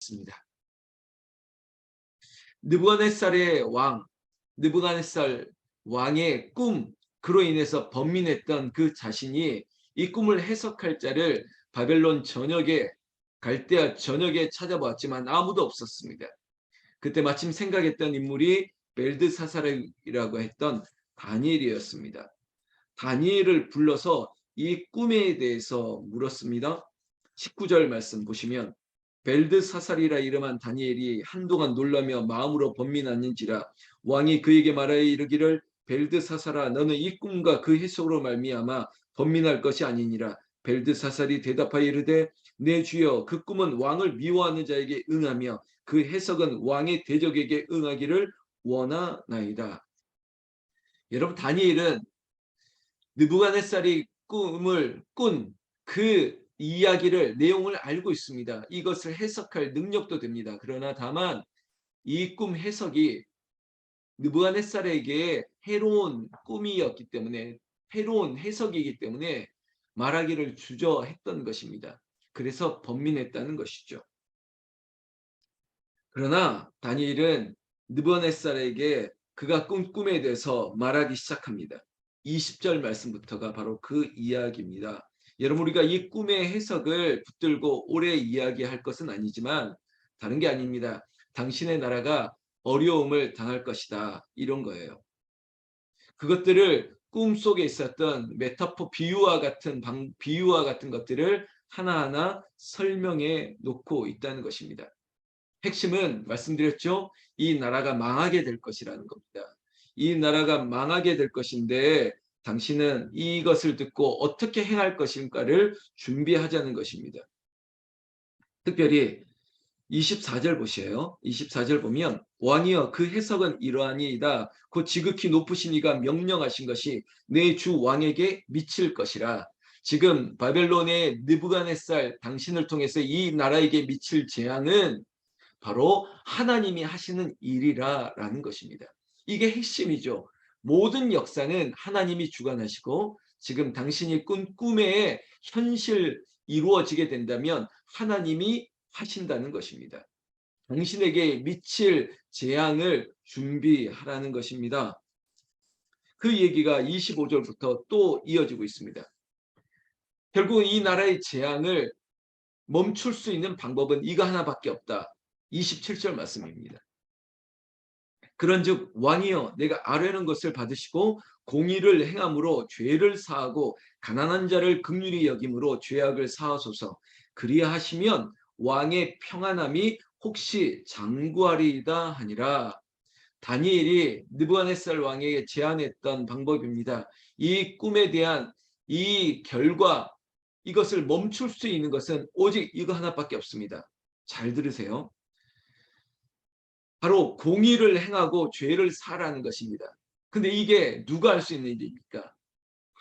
있습니다. 느부갓네살 왕의 꿈, 그로 인해서 번민했던 그 자신이 이 꿈을 해석할 자를 바벨론 전역에, 갈대아 전역에 찾아보았지만 아무도 없었습니다. 그때 마침 생각했던 인물이 벨드사살이라고 했던 다니엘이었습니다. 다니엘을 불러서 이 꿈에 대해서 물었습니다. 19절 말씀 보시면 벨드사살이라 이름한 다니엘이 한동안 놀라며 마음으로 번민하는지라 왕이 그에게 말하여 이르기를 벨드사살아 너는 이 꿈과 그 해석으로 말미암아 번민할 것이 아니니라. 벨드사살이 대답하여 이르되 내 주여 그 꿈은 왕을 미워하는 자에게 응하며 그 해석은 왕의 대적에게 응하기를 원하나이다. 여러분 다니엘은 느부갓네살이 꿈을 꾼 그 이야기를 내용을 알고 있습니다. 이것을 해석할 능력도 됩니다. 그러나 다만 이 꿈 해석이 느부갓네살에게 해로운 꿈이었기 때문에 해로운 해석이기 때문에 말하기를 주저했던 것입니다. 그래서 번민했다는 것이죠. 그러나 다니엘은 느부갓네살에게 그가 꾼 꿈에 대해서 말하기 시작합니다. 20절 말씀부터가 바로 그 이야기입니다. 여러분 우리가 이 꿈의 해석을 붙들고 오래 이야기할 것은 아니지만 다른 게 아닙니다. 당신의 나라가 어려움을 당할 것이다. 이런 거예요. 그것들을 꿈속에 있었던 메타포 비유와 같은 것들을 하나하나 설명해 놓고 있다는 것입니다. 핵심은 말씀드렸죠. 이 나라가 망하게 될 것이라는 겁니다. 이 나라가 망하게 될 것인데 당신은 이것을 듣고 어떻게 행할 것인가를 준비하자는 것입니다. 특별히 24절 보세요. 24절 보면 왕이여 그 해석은 이러하니이다. 곧 지극히 높으신 이가 명령하신 것이 내 주 왕에게 미칠 것이라. 지금 바벨론의 느부갓네살 당신을 통해서 이 나라에게 미칠 재앙은 바로 하나님이 하시는 일이라는 것입니다. 이게 핵심이죠. 모든 역사는 하나님이 주관하시고 지금 당신이 꾼 꿈에 현실 이루어지게 된다면 하나님이 하신다는 것입니다. 당신에게 미칠 재앙을 준비하라는 것입니다. 그 얘기가 25절부터 또 이어지고 있습니다. 결국 이 나라의 재앙을 멈출 수 있는 방법은 이거 하나밖에 없다. 27절 말씀입니다. 그런즉 왕이여 내가 아뢰는 것을 받으시고 공의를 행함으로 죄를 사하고 가난한 자를 긍휼히 여김으로 죄악을 사하소서. 그리하시면 왕의 평안함이 혹시 장구하리이다 하니라. 다니엘이 느부갓네살 왕에게 제안했던 방법입니다. 이 꿈에 대한 이 결과 이것을 멈출 수 있는 것은 오직 이거 하나밖에 없습니다. 잘 들으세요. 바로 공의를 행하고 죄를 사라는 것입니다. 근데 이게 누가 할 수 있는 일입니까?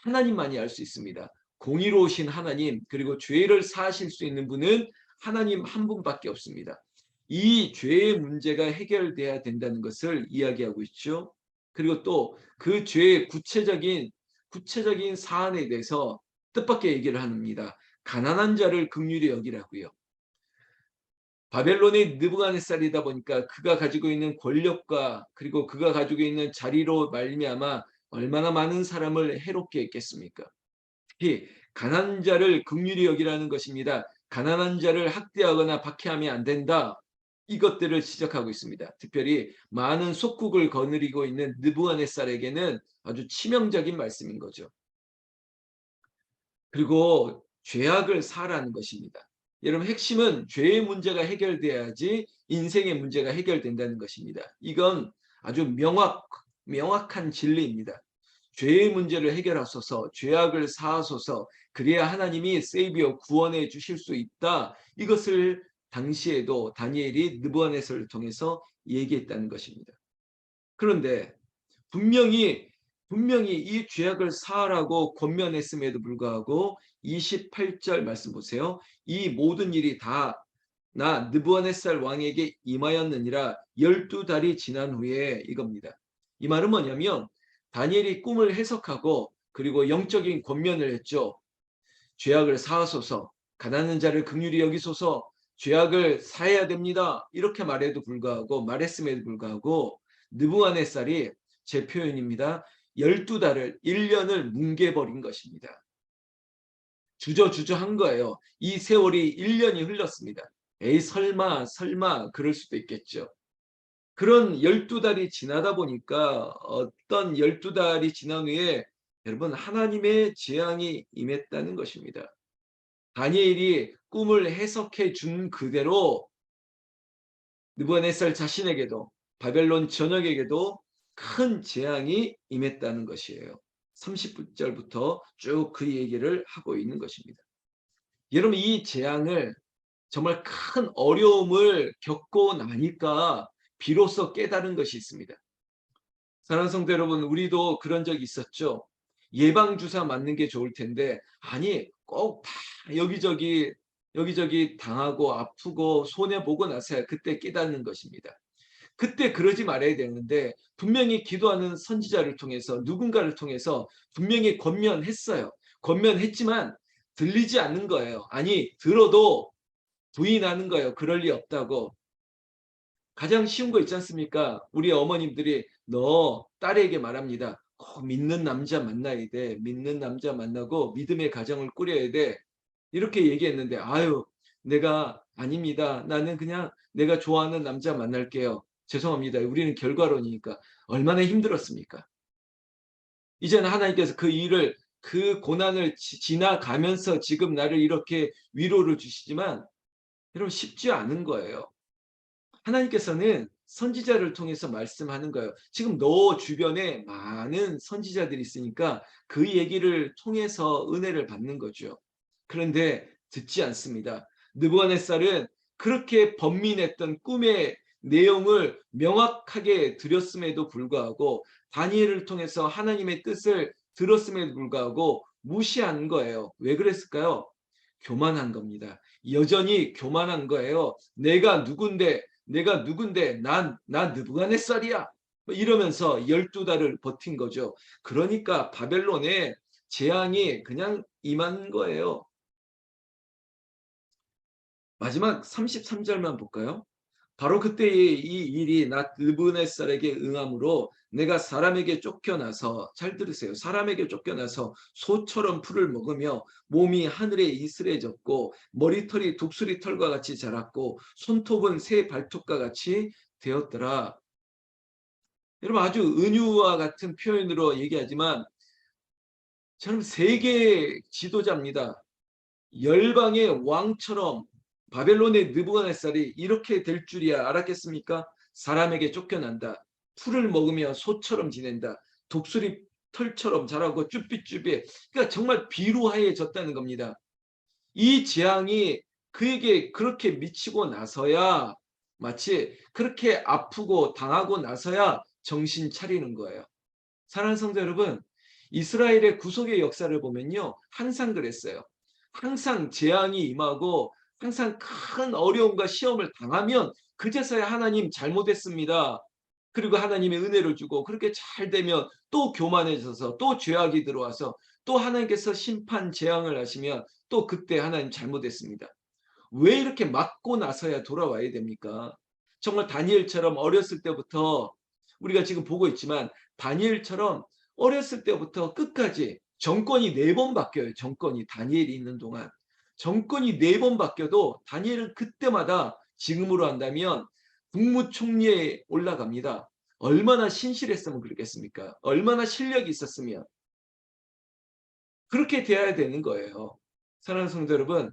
하나님만이 할 수 있습니다. 공의로우신 하나님 그리고 죄를 사하실 수 있는 분은 하나님 한 분밖에 없습니다. 이 죄의 문제가 해결돼야 된다는 것을 이야기하고 있죠. 그리고 또 그 죄의 구체적인 사안에 대해서 뜻밖의 얘기를 합니다. 가난한 자를 긍휼히 여기라고요. 바벨론의 느부갓네살이다 보니까 그가 가지고 있는 권력과 그리고 그가 가지고 있는 자리로 말미암아 얼마나 많은 사람을 해롭게 했겠습니까? 특히 가난한 자를 긍휼히 여기라는 것입니다. 가난한 자를 학대하거나 박해하면 안 된다. 이것들을 지적하고 있습니다. 특별히 많은 속국을 거느리고 있는 느부갓네살에게는 아주 치명적인 말씀인 거죠. 그리고 죄악을 사라는 것입니다. 여러분 핵심은 죄의 문제가 해결돼야지 인생의 문제가 해결된다는 것입니다. 이건 아주 명확한 진리입니다. 죄의 문제를 해결하소서, 죄악을 사하소서, 그래야 하나님이 세이비어 구원해 주실 수 있다. 이것을 당시에도 다니엘이 느부갓네살을 통해서 얘기했다는 것입니다. 그런데 분명히 이 죄악을 사하라고 권면했음에도 불구하고 28절 말씀 보세요. 이 모든 일이 다 나 느부갓네살 왕에게 임하였느니라 12달이 지난 후에 이겁니다. 이 말은 뭐냐면 다니엘이 꿈을 해석하고 그리고 영적인 권면을 했죠. 죄악을 사하소서, 가난한 자를 긍휼히 여기소서, 죄악을 사해야 됩니다. 이렇게 말했음에도 불구하고 느부갓네살이 제 표현입니다. 12달을 1년을 뭉개버린 것입니다. 주저주저한 거예요. 이 세월이 1년이 흘렀습니다. 에이 설마 그럴 수도 있겠죠. 그런 12달이 지나다 보니까 어떤 12달이 지난 후에 여러분 하나님의 재앙이 임했다는 것입니다. 다니엘이 꿈을 해석해 준 그대로 느부갓네살 자신에게도 바벨론 전역에게도 큰 재앙이 임했다는 것이에요. 30절부터 쭉 그 얘기를 하고 있는 것입니다. 여러분 이 재앙을 정말 큰 어려움을 겪고 나니까 비로소 깨달은 것이 있습니다. 사랑하는 성도 여러분, 우리도 그런 적이 있었죠. 예방주사 맞는 게 좋을 텐데 아니 꼭 다 여기저기 당하고 아프고 손해보고 나서야 그때 깨닫는 것입니다. 그때 그러지 말아야 되는데 분명히 기도하는 선지자를 통해서 누군가를 통해서 분명히 권면했어요. 권면했지만 들리지 않는 거예요. 아니 들어도 부인하는 거예요. 그럴 리 없다고. 가장 쉬운 거 있지 않습니까? 우리 어머님들이 너 딸에게 말합니다. 꼭 믿는 남자 만나야 돼. 믿는 남자 만나고 믿음의 가정을 꾸려야 돼. 이렇게 얘기했는데 아유 내가 아닙니다. 나는 그냥 내가 좋아하는 남자 만날게요. 죄송합니다. 우리는 결과론이니까. 얼마나 힘들었습니까? 이제는 하나님께서 그 고난을 지나가면서 지금 나를 이렇게 위로를 주시지만 여러분 쉽지 않은 거예요. 하나님께서는 선지자를 통해서 말씀하는 거예요. 지금 너 주변에 많은 선지자들이 있으니까 그 얘기를 통해서 은혜를 받는 거죠. 그런데 듣지 않습니다. 느부갓네살은 그렇게 번민했던 꿈의 내용을 명확하게 들었음에도 불구하고 다니엘을 통해서 하나님의 뜻을 들었음에도 불구하고 무시한 거예요. 왜 그랬을까요? 교만한 겁니다. 여전히 교만한 거예요. 내가 누군데 난 느부갓네살이야. 이러면서 12달을 버틴 거죠. 그러니까 바벨론에 재앙이 그냥 임한 거예요. 마지막 33절만 볼까요? 바로 그때 이 일이 느부갓네살에게 응함으로 내가 사람에게 쫓겨나서 잘 들으세요. 사람에게 쫓겨나서 소처럼 풀을 먹으며 몸이 하늘에 이슬해졌고 머리털이 독수리 털과 같이 자랐고 손톱은 새 발톱과 같이 되었더라. 여러분 아주 은유와 같은 표현으로 얘기하지만 저는 세계 지도자입니다. 열방의 왕처럼 바벨론의 느부갓네살이 이렇게 될 줄이야 알았겠습니까? 사람에게 쫓겨난다. 풀을 먹으며 소처럼 지낸다. 독수리 털처럼 자라고 쭈삣쭈삣. 그러니까 정말 비루하해졌다는 겁니다. 이 재앙이 그에게 그렇게 미치고 나서야 마치 그렇게 아프고 당하고 나서야 정신 차리는 거예요. 사랑하는 성도 여러분, 이스라엘의 구속의 역사를 보면요. 항상 그랬어요. 항상 재앙이 임하고 항상 큰 어려움과 시험을 당하면 그제서야 하나님 잘못했습니다. 그리고 하나님의 은혜를 주고 그렇게 잘 되면 또 교만해져서 또 죄악이 들어와서 또 하나님께서 심판 재앙을 하시면 또 그때 하나님 잘못했습니다. 왜 이렇게 맞고 나서야 돌아와야 됩니까? 정말 다니엘처럼 어렸을 때부터 우리가 지금 보고 있지만 다니엘처럼 어렸을 때부터 끝까지 정권이 4번 바뀌어요. 정권이 다니엘이 있는 동안. 정권이 4번 바뀌어도 다니엘은 그때마다 지금으로 한다면 국무총리에 올라갑니다. 얼마나 신실했으면 그렇겠습니까? 얼마나 실력이 있었으면. 그렇게 돼야 되는 거예요. 사랑하는 성도 여러분,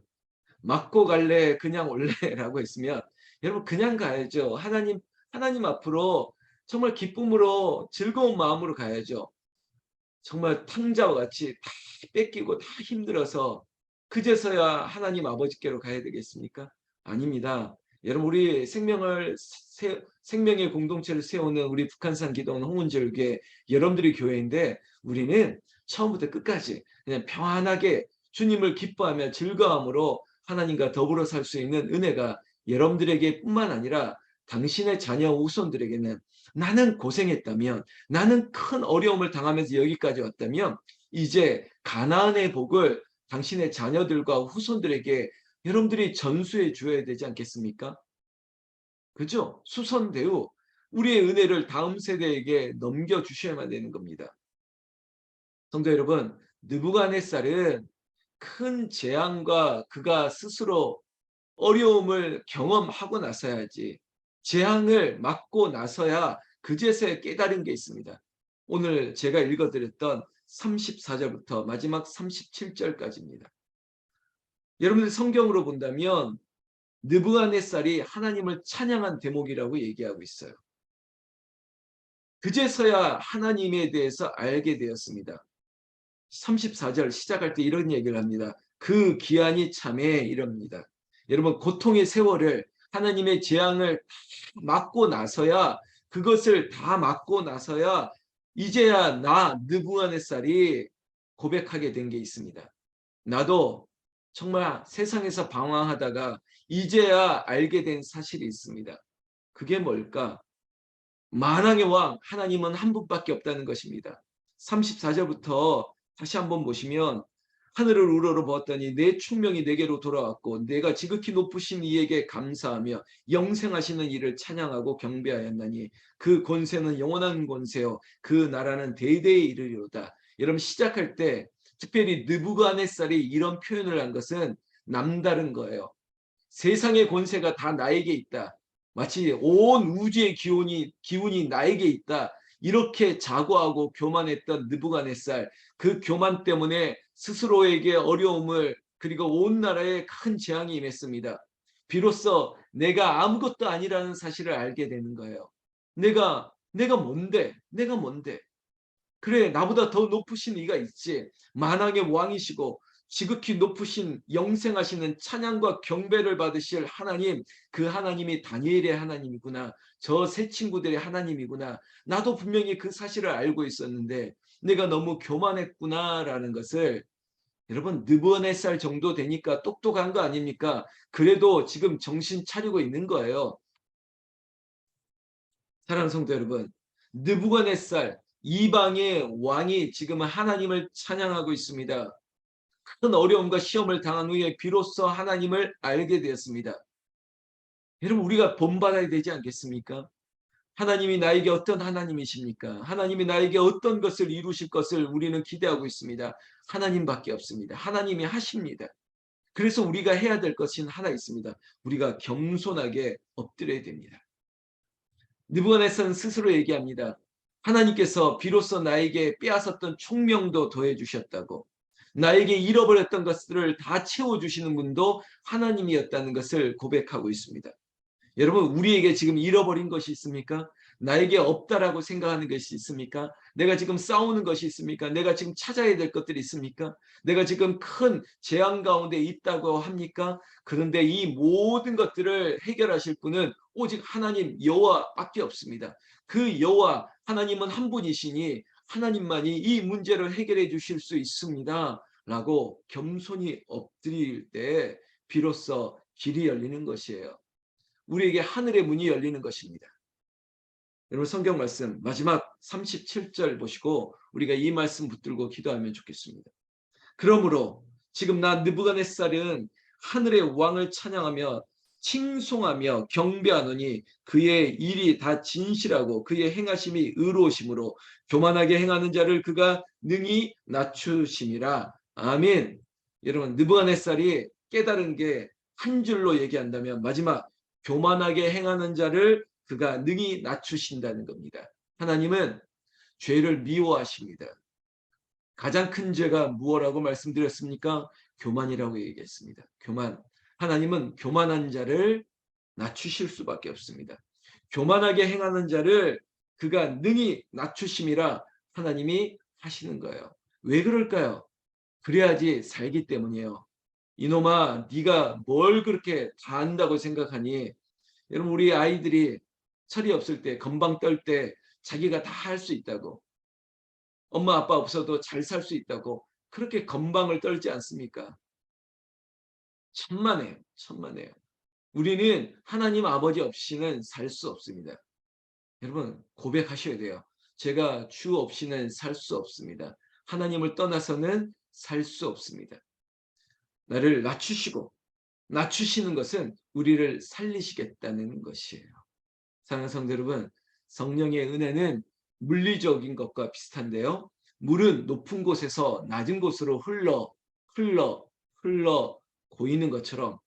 맞고 갈래 그냥 올래라고 했으면 여러분 그냥 가야죠. 하나님 앞으로 정말 기쁨으로 즐거운 마음으로 가야죠. 정말 탕자와 같이 다 뺏기고 다 힘들어서 그제서야 하나님 아버지께로 가야 되겠습니까? 아닙니다. 여러분 우리 생명의 공동체를 세우는 우리 북한산 기도원 홍은절교회 여러분들이 교회인데 우리는 처음부터 끝까지 그냥 평안하게 주님을 기뻐하며 즐거움으로 하나님과 더불어 살 수 있는 은혜가 여러분들에게 뿐만 아니라 당신의 자녀 후손들에게는 나는 고생했다면 나는 큰 어려움을 당하면서 여기까지 왔다면 이제 가나안의 복을 당신의 자녀들과 후손들에게 여러분들이 전수해 주어야 되지 않겠습니까? 그죠? 수선대우 우리의 은혜를 다음 세대에게 넘겨주셔야만 되는 겁니다. 성도 여러분, 느부갓네살은 큰 재앙과 그가 스스로 어려움을 경험하고 나서야지 재앙을 맞고 나서야 그제서야 깨달은 게 있습니다. 오늘 제가 읽어드렸던 34절부터 마지막 37절까지입니다. 여러분들 성경으로 본다면 느부갓네살이 하나님을 찬양한 대목이라고 얘기하고 있어요. 그제서야 하나님에 대해서 알게 되었습니다. 34절 시작할 때 이런 얘기를 합니다. 그 기한이 참에 이럽니다. 여러분 고통의 세월을 하나님의 재앙을 맞고 나서야 그것을 다 맞고 나서야 이제야 나 느부갓네살이 고백하게 된 게 있습니다. 나도 정말 세상에서 방황하다가 이제야 알게 된 사실이 있습니다. 그게 뭘까? 만왕의 왕 하나님은 한 분밖에 없다는 것입니다. 34절부터 다시 한번 보시면 하늘을 우러러 보았더니 내 충명이 내게로 돌아왔고 내가 지극히 높으신 이에게 감사하며 영생하시는 이를 찬양하고 경배하였나니 그 권세는 영원한 권세요 그 나라는 대대에 이르리로다. 여러분 시작할 때 특별히 느부갓네살이 이런 표현을 한 것은 남다른 거예요. 세상의 권세가 다 나에게 있다. 마치 온 우주의 기운이 나에게 있다. 이렇게 자고하고 교만했던 느부갓네살 그 교만 때문에 스스로에게 어려움을 그리고 온 나라에 큰 재앙이 임했습니다. 비로소 내가 아무것도 아니라는 사실을 알게 되는 거예요. 내가 뭔데? 내가 뭔데? 그래 나보다 더 높으신 이가 있지. 만왕의 왕이시고 지극히 높으신 영생하시는 찬양과 경배를 받으실 하나님, 그 하나님이 다니엘의 하나님이구나. 저 세 친구들의 하나님이구나. 나도 분명히 그 사실을 알고 있었는데 내가 너무 교만했구나라는 것을 여러분 느부갓네살 정도 되니까 똑똑한 거 아닙니까? 그래도 지금 정신 차리고 있는 거예요. 사랑하는 성도 여러분, 느부갓네살 이방의 왕이 지금 하나님을 찬양하고 있습니다. 큰 어려움과 시험을 당한 후에 비로소 하나님을 알게 되었습니다. 여러분 우리가 본받아야 되지 않겠습니까? 하나님이 나에게 어떤 하나님이십니까? 하나님이 나에게 어떤 것을 이루실 것을 우리는 기대하고 있습니다. 하나님밖에 없습니다. 하나님이 하십니다. 그래서 우리가 해야 될 것이 하나 있습니다. 우리가 겸손하게 엎드려야 됩니다. 느부갓네살은 스스로 얘기합니다. 하나님께서 비로소 나에게 빼앗았던 총명도 더해 주셨다고. 나에게 잃어버렸던 것들을 다 채워주시는 분도 하나님이었다는 것을 고백하고 있습니다. 여러분 우리에게 지금 잃어버린 것이 있습니까? 나에게 없다라고 생각하는 것이 있습니까? 내가 지금 싸우는 것이 있습니까? 내가 지금 찾아야 될 것들이 있습니까? 내가 지금 큰 재앙 가운데 있다고 합니까? 그런데 이 모든 것들을 해결하실 분은 오직 하나님 여호와밖에 없습니다. 그 여호와 하나님은 한 분이시니 하나님만이 이 문제를 해결해 주실 수 있습니다. 라고 겸손히 엎드릴 때 비로소 길이 열리는 것이에요. 우리에게 하늘의 문이 열리는 것입니다. 여러분 성경 말씀 마지막 37절 보시고 우리가 이 말씀 붙들고 기도하면 좋겠습니다. 그러므로 지금 나 느부갓네살은 하늘의 왕을 찬양하며 칭송하며 경배하노니 그의 일이 다 진실하고 그의 행하심이 의로우심으로 교만하게 행하는 자를 그가 능히 낮추심이라. 아멘. 여러분 느부갓네살이 깨달은 게 한 줄로 얘기한다면 마지막 교만하게 행하는 자를 그가 능히 낮추신다는 겁니다. 하나님은 죄를 미워하십니다. 가장 큰 죄가 무엇이라고 말씀드렸습니까? 교만이라고 얘기했습니다. 교만. 하나님은 교만한 자를 낮추실 수밖에 없습니다. 교만하게 행하는 자를 그가 능히 낮추심이라 하나님이 하시는 거예요. 왜 그럴까요? 그래야지 살기 때문이에요. 이놈아 네가 뭘 그렇게 다 안다고 생각하니. 여러분 우리 아이들이 철이 없을 때 건방 떨 때 자기가 다 할 수 있다고 엄마 아빠 없어도 잘 살 수 있다고 그렇게 건방을 떨지 않습니까? 천만에요. 천만에요. 우리는 하나님 아버지 없이는 살 수 없습니다. 여러분 고백하셔야 돼요. 제가 주 없이는 살 수 없습니다. 하나님을 떠나서는 살 수 없습니다. 나를 낮추시고 낮추시는 것은 우리를 살리시겠다는 것이에요. 사랑하는 성도 여러분, 성령의 은혜는 물리적인 것과 비슷한데요. 물은 높은 곳에서 낮은 곳으로 흘러 흘러 고이는 것처럼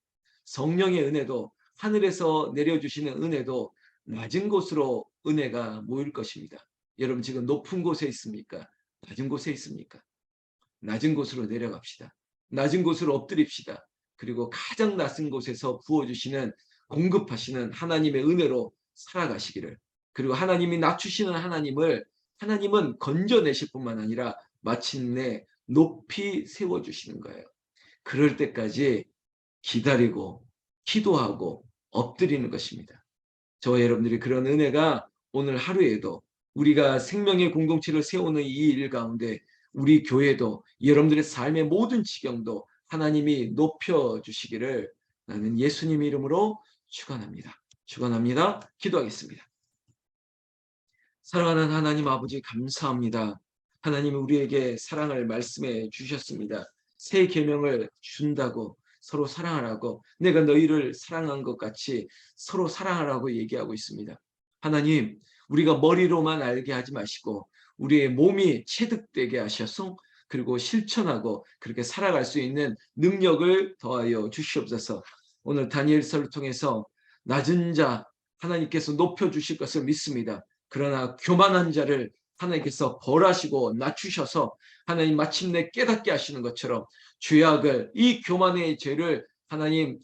성령의 은혜도, 하늘에서 내려주시는 은혜도 낮은 곳으로 은혜가 모일 것입니다. 여러분 지금 높은 곳에 있습니까? 낮은 곳에 있습니까? 낮은 곳으로 내려갑시다. 낮은 곳으로 엎드립시다. 그리고 가장 낮은 곳에서 부어주시는, 공급하시는 하나님의 은혜로 살아가시기를, 그리고 하나님이 낮추시는 하나님은 건져내실 뿐만 아니라 마침내 높이 세워주시는 거예요. 그럴 때까지 기다리고 기도하고 엎드리는 것입니다. 저와 여러분들이 그런 은혜가 오늘 하루에도, 우리가 생명의 공동체를 세우는 이 일 가운데 우리 교회도, 여러분들의 삶의 모든 지경도 하나님이 높여주시기를 나는 예수님의 이름으로 축원합니다. 축원합니다. 기도하겠습니다. 사랑하는 하나님 아버지, 감사합니다. 하나님이 우리에게 사랑을 말씀해 주셨습니다. 새 계명을 준다고, 서로 사랑하라고, 내가 너희를 사랑한 것 같이 서로 사랑하라고 얘기하고 있습니다. 하나님, 우리가 머리로만 알게 하지 마시고 우리의 몸이 체득되게 하셔서, 그리고 실천하고 그렇게 살아갈 수 있는 능력을 더하여 주시옵소서. 오늘 다니엘서를 통해서 낮은 자 하나님께서 높여주실 것을 믿습니다. 그러나 교만한 자를 하나님께서 벌하시고 낮추셔서 하나님 마침내 깨닫게 하시는 것처럼, 죄악을, 이 교만의 죄를 하나님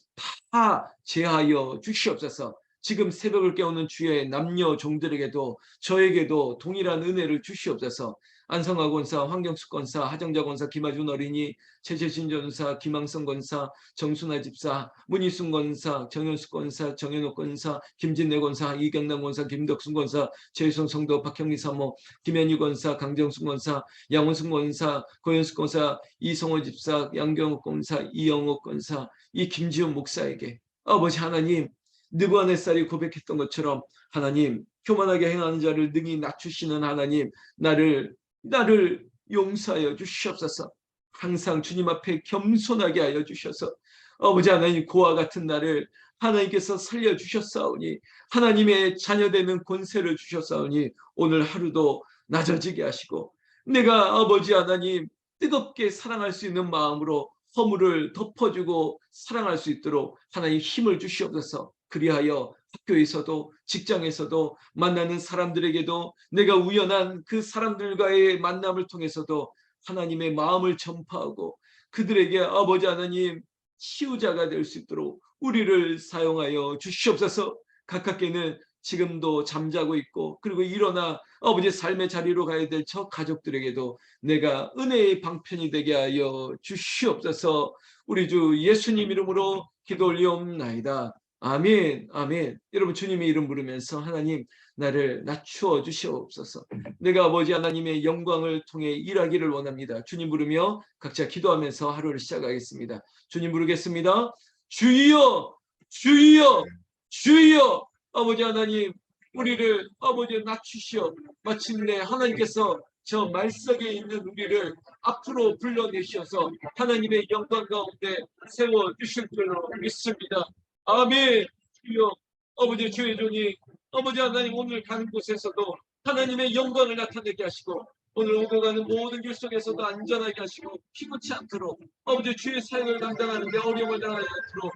다 제하여 주시옵소서. 지금 새벽을 깨우는 주의 남녀 종들에게도, 저에게도 동일한 은혜를 주시옵소서. 안성화 권사, 황경숙 권사, 하정자 권사, 김아준 어린이, 최재신 전사, 김항성 권사, 정순아 집사, 문희순 권사, 정현숙 권사, 정현옥 권사, 김진래 권사, 이경남 권사, 김덕순 권사, 최유성 성도, 박형리 사모, 김현희 권사, 강정숙 권사, 양원숙 권사, 고현숙 권사, 이성호 집사, 양경옥 권사, 이영옥 권사, 이 김지훈 목사에게 아버지 하나님, 느부갓네살이 고백했던 것처럼 하나님, 교만하게 행하는 자를 능히 낮추시는 하나님, 나를 용서하여 주시옵소서. 항상 주님 앞에 겸손하게 하여 주셔서 아버지 하나님, 그와 같은 나를 하나님께서 살려주셨사오니, 하나님의 자녀되는 권세를 주셨사오니 오늘 하루도 낮아지게 하시고, 내가 아버지 하나님 뜨겁게 사랑할 수 있는 마음으로 허물을 덮어주고 사랑할 수 있도록 하나님 힘을 주시옵소서. 그리하여 학교에서도, 직장에서도, 만나는 사람들에게도, 내가 우연한 그 사람들과의 만남을 통해서도 하나님의 마음을 전파하고 그들에게 아버지 하나님 치유자가 될 수 있도록 우리를 사용하여 주시옵소서. 가깝게는 지금도 잠자고 있고, 그리고 일어나 아버지의 삶의 자리로 가야 될 저 가족들에게도 내가 은혜의 방편이 되게 하여 주시옵소서. 우리 주 예수님 이름으로 기도 올리옵나이다. 아멘, 아멘. 여러분 주님의 이름 부르면서 하나님, 나를 낮추어 주시옵소서. 내가 아버지 하나님의 영광을 통해 일하기를 원합니다. 주님 부르며 각자 기도하면서 하루를 시작하겠습니다. 주님 부르겠습니다. 주여, 주여, 주여. 아버지 하나님, 우리를 아버지 낮추시어 마침내 하나님께서 저 말석에 있는 우리를 앞으로 불러내셔서 하나님의 영광 가운데 세워주실 줄로 믿습니다. 아멘. 주여, 아버지, 주의 종이 아버지 하나님 오늘 가는 곳에서도 하나님의 영광을 나타내게 하시고, 오늘 오고 가는 모든 길 속에서도 안전하게 하시고 피곤치 않도록 아버지 주의 사역을 감당하는데 어려움을 당하지 않도록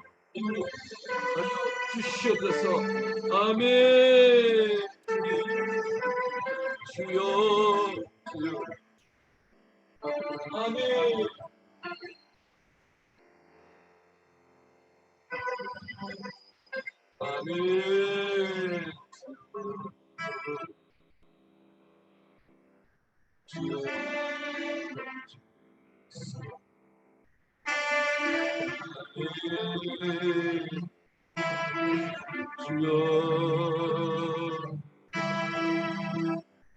주시옵소서. 아멘. 주여, 주여. 아멘. 아멘. 주여, 아멘. 주여.